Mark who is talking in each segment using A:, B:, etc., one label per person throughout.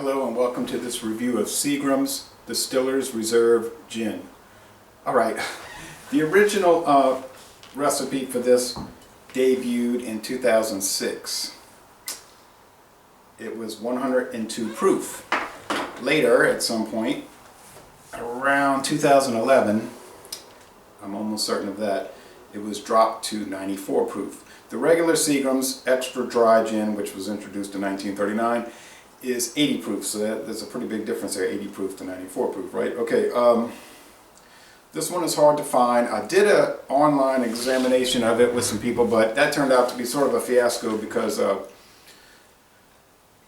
A: Hello and welcome to this review of Seagrams Distillers Reserve Gin. Alright, the original recipe for this debuted in 2006. It was 102 proof. Later, at some point, around 2011, I'm almost certain of that, it was dropped to 94 proof. The regular Seagrams Extra Dry Gin, which was introduced in 1939, is 80 proof, so there's a pretty big difference there, 80 proof to 94 proof, right? Okay, this one is hard to find. I did an online examination of it with some people, but that turned out to be sort of a fiasco because,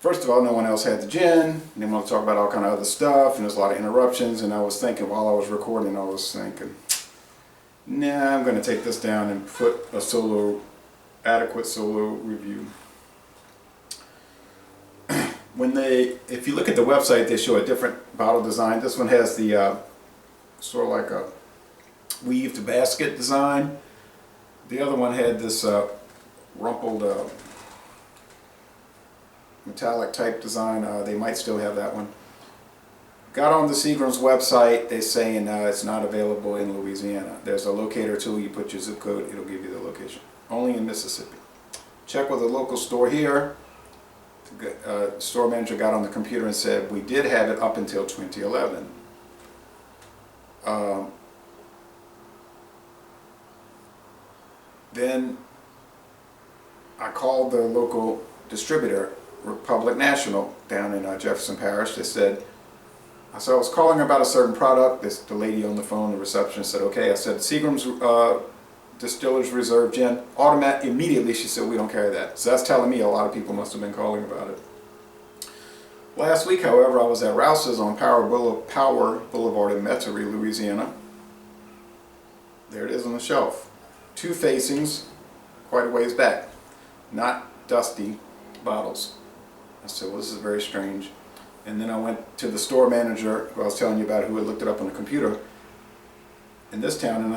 A: first of all, no one else had the gin, and they want to talk about all kind of other stuff, and there's a lot of interruptions, and I was thinking, while I was recording, I was thinking, nah, I'm going to take this down and put a adequate solo review. If you look at the website, they show a different bottle design. This one has the sort of like a weaved basket design. The other one had this rumpled metallic type design. They might still have that one. Got on the Seagram's website. They're saying it's not available in Louisiana. There's a locator tool. You put your zip code, it'll give you the location. Only in Mississippi. Check with a local store here. Store manager got on the computer and said we did have it up until 2011. Then I called the local distributor, Republic National, down in Jefferson Parish. They said, I was calling about a certain product. The lady on the phone, the receptionist, said, okay. I said, Seagram's Distillers Reserve Gin. Immediately she said, we don't carry that. So that's telling me a lot of people must have been calling about it. Last week, however, I was at Rouse's on Power Boulevard in Metairie, Louisiana. There it is on the shelf. Two facings, quite a ways back. Not dusty bottles. I said, well, this is very strange. And then I went to the store manager, who I was telling you about, who had looked it up on the computer in this town, and I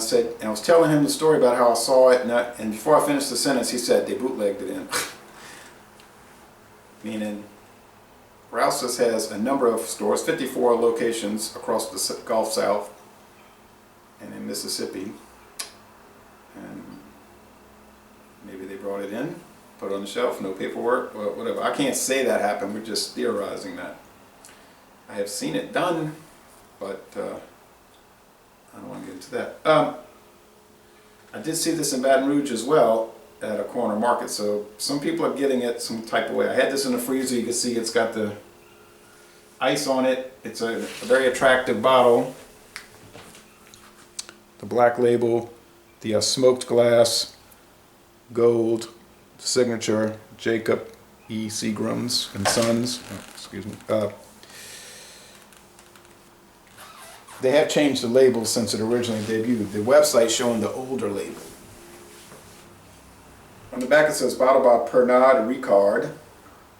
A: was telling him the story about how I saw it, and before I finished the sentence, he said they bootlegged it in. Meaning, Rouse's has a number of stores, 54 locations across the Gulf South and in Mississippi, and maybe they brought it in, put it on the shelf, no paperwork, or whatever. I can't say that happened, we're just theorizing that. I have seen it done, but I don't want to get into that. I did see this in Baton Rouge as well at a corner market, so some people are getting it some type of way. I had this in the freezer. You can see it's got the ice on it. It's a very attractive bottle. The black label, the smoked glass, gold, signature, Jacob E. Seagrams and Sons. Oh, excuse me. They have changed the label since it originally debuted. The website showing the older label. On the back it says bottled by Pernod Ricard.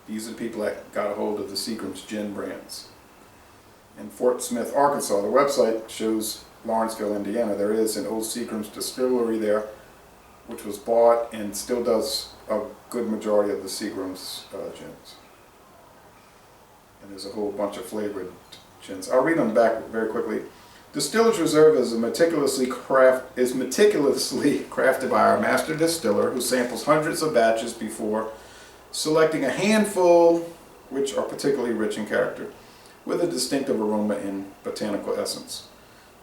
A: These are the people that got a hold of the Seagram's gin brands. In Fort Smith, Arkansas. The website shows Lawrenceville, Indiana. There is an old Seagram's distillery there, which was bought and still does a good majority of the Seagram's gins. And there's a whole bunch of flavored gins. I'll read on the back very quickly. Distillers Reserve is meticulously crafted by our Master Distiller, who samples hundreds of batches before selecting a handful which are particularly rich in character, with a distinctive aroma and botanical essence.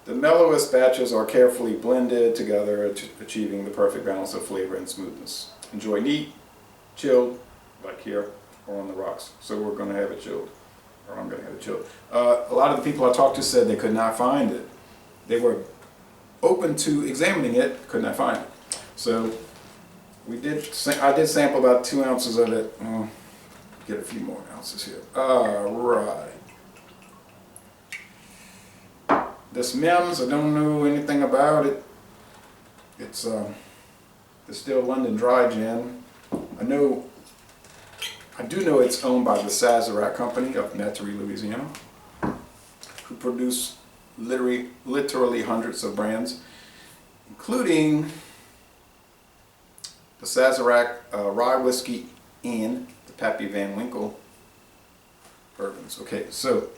A: The mellowest batches are carefully blended together, achieving the perfect balance of flavor and smoothness. Enjoy neat, chilled, like here, or on the rocks. So we're going to have it chilled. Or I'm going to have it chilled. A lot of the people I talked to said they could not find it. They were open to examining it, could not find it. So I did sample about 2 ounces of it. Get a few more ounces here. Alright. This Mims, I don't know anything about it. It's Distilled London Dry Gin. I do know it's owned by the Sazerac Company of Metairie, Louisiana, who produce literally hundreds of brands, including the Sazerac Rye Whiskey and the Pappy Van Winkle bourbon. Seagrams. Okay, so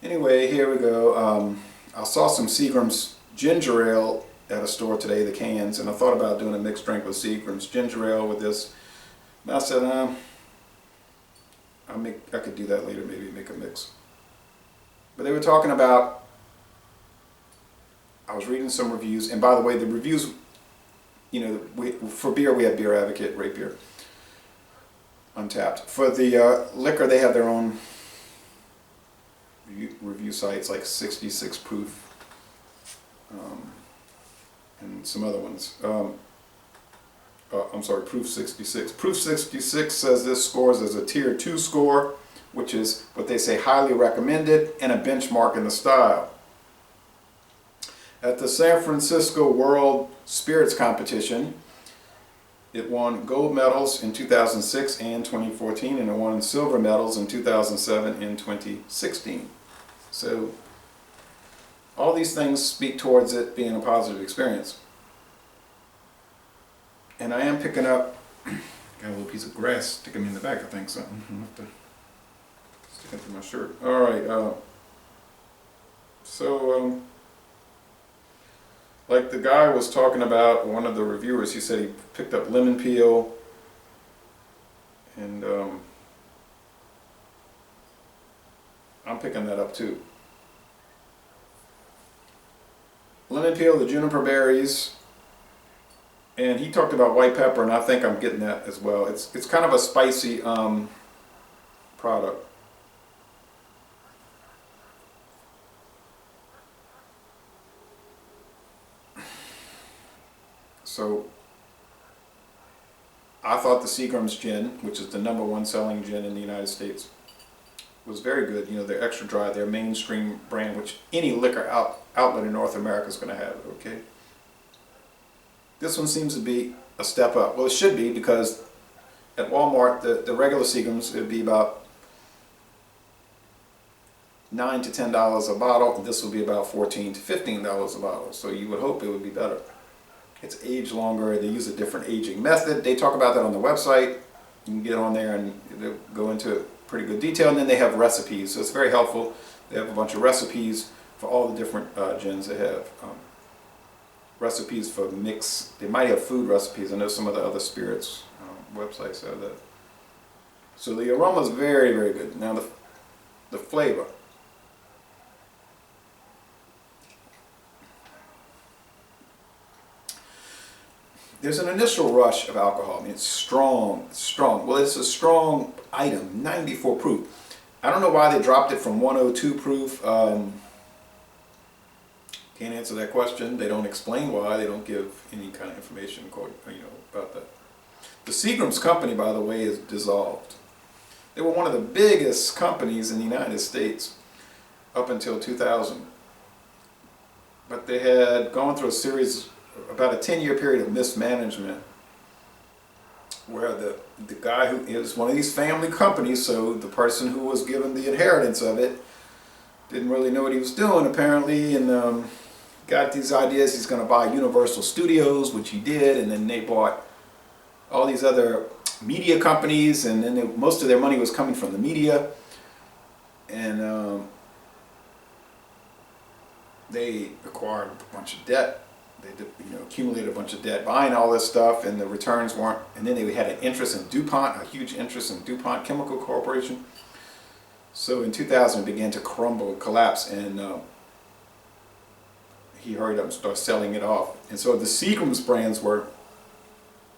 A: anyway, here we go. I saw some Seagrams ginger ale at a store today, the cans, and I thought about doing a mixed drink with Seagrams ginger ale with this. And I said, I could do that later, maybe make a mix. But they were talking about, I was reading some reviews, and by the way, the reviews, you know, for beer we have Beer Advocate, Rate Beer, Untapped. For the liquor, they have their own review sites like 66 Proof and some other ones. I'm sorry, Proof 66. Proof 66 says this scores as a tier 2 score, which is what they say highly recommended and a benchmark in the style. At the San Francisco World Spirits Competition, it won gold medals in 2006 and 2014, and it won silver medals in 2007 and 2016. So all these things speak towards it being a positive experience. And I am picking up, got a little piece of grass sticking me in the back, I think, something. I'll have to stick it through my shirt. All right, like the guy was talking about, one of the reviewers, he said he picked up lemon peel, and I'm picking that up too. Lemon peel, the juniper berries, and he talked about white pepper, and I think I'm getting that as well. It's kind of a spicy product. So I thought the Seagrams gin, which is the #1 selling gin in the United States, was very good. You know, they're extra dry, their mainstream brand, which any liquor outlet in North America is going to have, okay? This one seems to be a step up. Well, it should be, because at Walmart, the regular Seagrams, it would be about $9 to $10 a bottle, and this will be about $14 to $15 a bottle. So you would hope it would be better. It's aged longer. They use a different aging method. They talk about that on the website. You can get on there and they'll go into pretty good detail. And then they have recipes, so it's very helpful. They have a bunch of recipes for all the different gins they have. Recipes for mix. They might have food recipes. I know some of the other spirits websites have that. So the aroma is very, very good. Now the flavor. There's an initial rush of alcohol. I mean, it's strong, strong. Well, it's a strong item, 94 proof. I don't know why they dropped it from 102 proof. Can't answer that question. They don't explain why. They don't give any kind of information, about that. The Seagrams company, by the way, is dissolved. They were one of the biggest companies in the United States up until 2000. But they had gone through a series, about a 10-year period of mismanagement, where the guy who is one of these family companies, so the person who was given the inheritance of it didn't really know what he was doing apparently, and got these ideas he's going to buy Universal Studios, which he did, and then they bought all these other media companies, and then most of their money was coming from the media, and they acquired a bunch of debt. They accumulated a bunch of debt buying all this stuff, and the returns weren't, and then they had an interest in DuPont, a huge interest in DuPont Chemical Corporation. So in 2000 it began to crumble, collapse, and he hurried up and started selling it off. And so the Seagrams brands were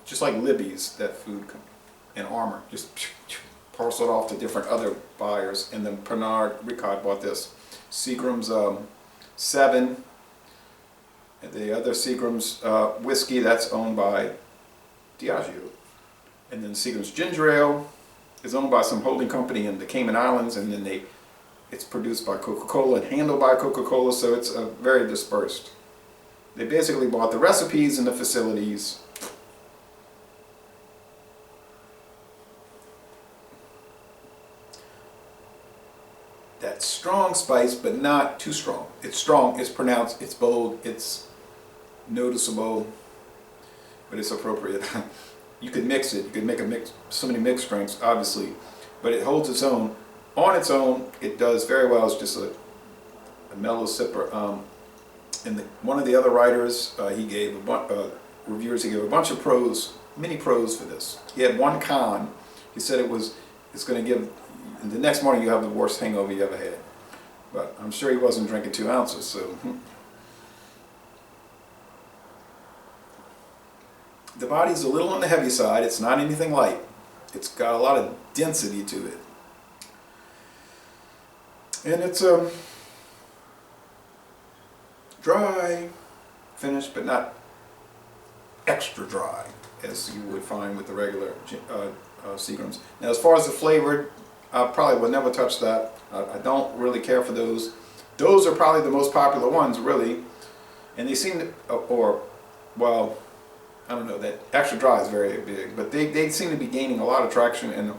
A: just like Libby's, that food company, and Armour, just parceled off to different other buyers, and then Pernod Ricard bought this. Seagrams 7, and the other Seagrams whiskey, that's owned by Diageo. And then Seagrams ginger ale is owned by some holding company in the Cayman Islands, and then it's produced by Coca-Cola and handled by Coca-Cola, so it's very dispersed. They basically bought the recipes and the facilities. That strong spice, but not too strong. It's strong, it's pronounced, it's bold, it's noticeable, but it's appropriate. You could mix it, you could make so many mixed drinks, obviously, but it holds its own. on its own, it does very well. It's just a mellow sipper. And one of the other writers, he gave reviewers, he gave a bunch of pros, many pros for this. He had one con. He said it's going to give, the next morning you have the worst hangover you ever had. But I'm sure he wasn't drinking 2 ounces, so. The body's a little on the heavy side. It's not anything light. It's got a lot of density to it. And it's dry finish, but not extra dry, as you would find with the regular Seagrams. Now, as far as the flavored, I probably would never touch that. I don't really care for those. Those are probably the most popular ones, really. And they seem to, well, I don't know, that extra dry is very big, but they seem to be gaining a lot of traction, and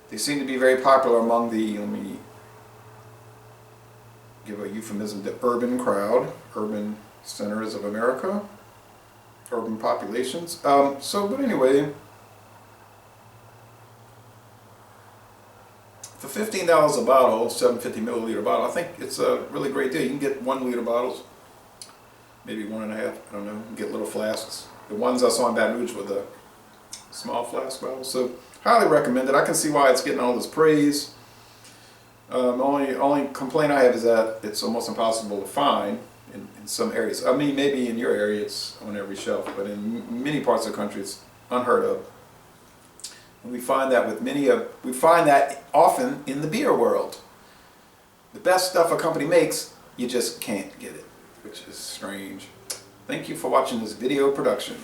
A: they seem to be very popular among the, let me give a euphemism, the urban crowd, urban centers of America, urban populations. But anyway, for $15 a bottle, 750 milliliter bottle, I think it's a really great deal. You can get 1 liter bottles, maybe 1.5, I don't know. You can get little flasks. The ones I saw in Baton Rouge were the small flask bottles. So highly recommend it. I can see why it's getting all this praise. Only complaint I have is that it's almost impossible to find in some areas. I mean, maybe in your area it's on every shelf, but in many parts of the country it's unheard of. And we find that we find that often in the beer world. The best stuff a company makes, you just can't get it, which is strange. Thank you for watching this video production.